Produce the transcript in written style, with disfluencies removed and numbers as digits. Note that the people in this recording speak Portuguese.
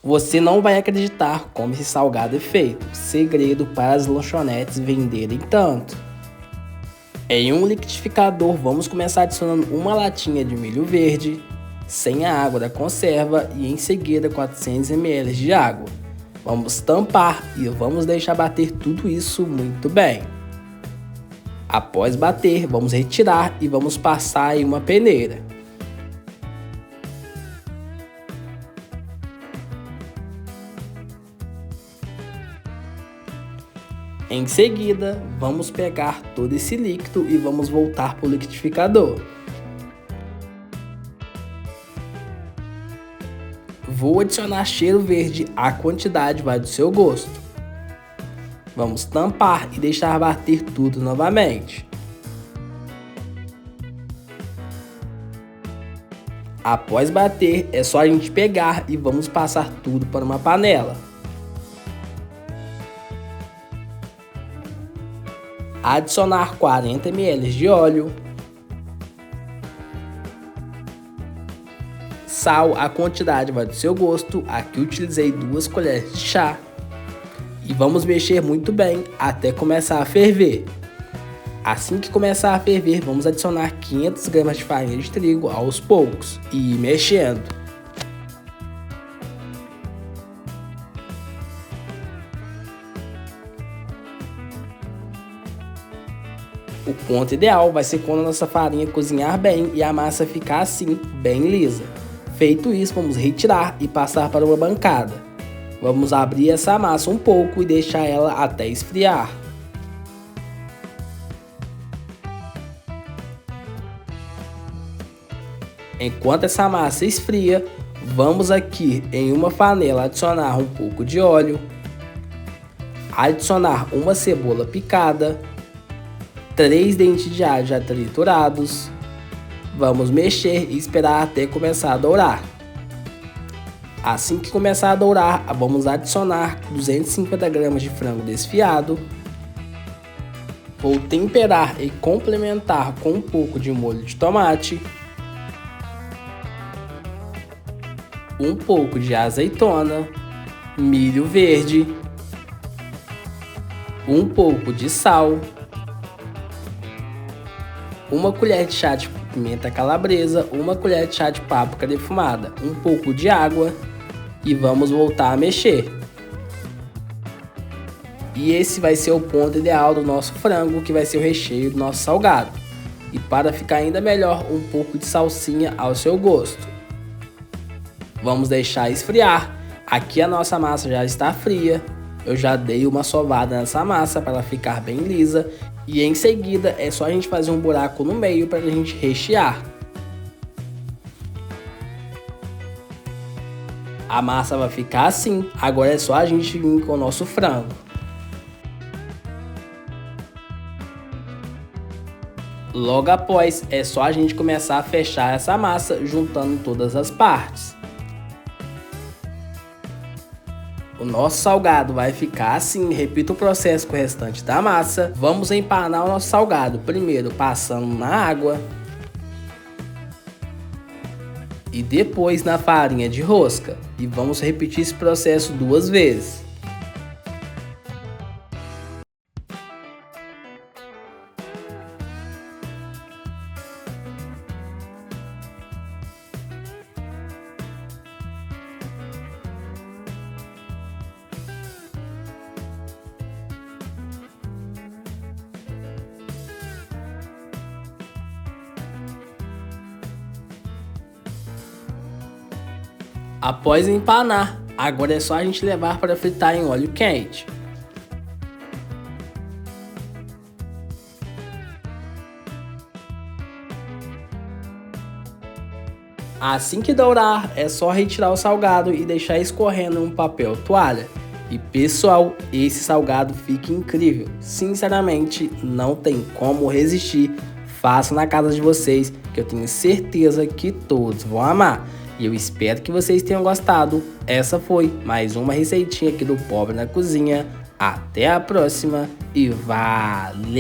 Você não vai acreditar como esse salgado é feito. Segredo para as lanchonetes venderem tanto. Em um liquidificador, vamos começar adicionando uma latinha de milho verde, sem a água da conserva e em seguida 400 ml de água. Vamos tampar e vamos deixar bater tudo isso muito bem. Após bater, vamos retirar e vamos passar em uma peneira. Em seguida, vamos pegar todo esse líquido e vamos voltar para o liquidificador. Vou adicionar cheiro verde, a quantidade vai do seu gosto. Vamos tampar e deixar bater tudo novamente. Após bater, é só a gente pegar e vamos passar tudo para uma panela. Adicionar 40 ml de óleo, sal, a quantidade vai do seu gosto, aqui utilizei 2 colheres de chá e vamos mexer muito bem até começar a ferver. Assim que começar a ferver, vamos adicionar 500 gramas de farinha de trigo aos poucos e ir mexendo. O ponto ideal vai ser quando a nossa farinha cozinhar bem e a massa ficar assim, bem lisa. Feito isso, vamos retirar e passar para uma bancada. Vamos abrir essa massa um pouco e deixar ela até esfriar. Enquanto essa massa esfria, vamos aqui em uma panela adicionar um pouco de óleo, adicionar uma cebola picada, 3 dentes de alho já triturados. Vamos mexer e esperar até começar a dourar. Assim que começar a dourar, vamos adicionar 250 gramas de frango desfiado. Vou temperar e complementar com um pouco de molho de tomate, um pouco de azeitona, milho verde, um pouco de sal, uma colher de chá de pimenta calabresa, uma colher de chá de páprica defumada, um pouco de água e vamos voltar a mexer. E esse vai ser o ponto ideal do nosso frango, que vai ser o recheio do nosso salgado. E para ficar ainda melhor, um pouco de salsinha ao seu gosto. Vamos deixar esfriar. Aqui a nossa massa já está fria. Eu já dei uma sovada nessa massa para ela ficar bem lisa. E em seguida é só a gente fazer um buraco no meio para a gente rechear. A massa vai ficar assim. Agora é só a gente vir com o nosso frango. Logo após é só a gente começar a fechar essa massa juntando todas as partes. O nosso salgado vai ficar assim, repita o processo com o restante da massa. Vamos empanar o nosso salgado, primeiro passando na água e depois na farinha de rosca. E vamos repetir esse processo 2 vezes. Após empanar, agora é só a gente levar para fritar em óleo quente. Assim que dourar, é só retirar o salgado e deixar escorrendo em um papel toalha. E pessoal, esse salgado fica incrível. Sinceramente, não tem como resistir. Façam na casa de vocês, que eu tenho certeza que todos vão amar. E eu espero que vocês tenham gostado. Essa foi mais uma receitinha aqui do Pobre na Cozinha. Até a próxima e valeu!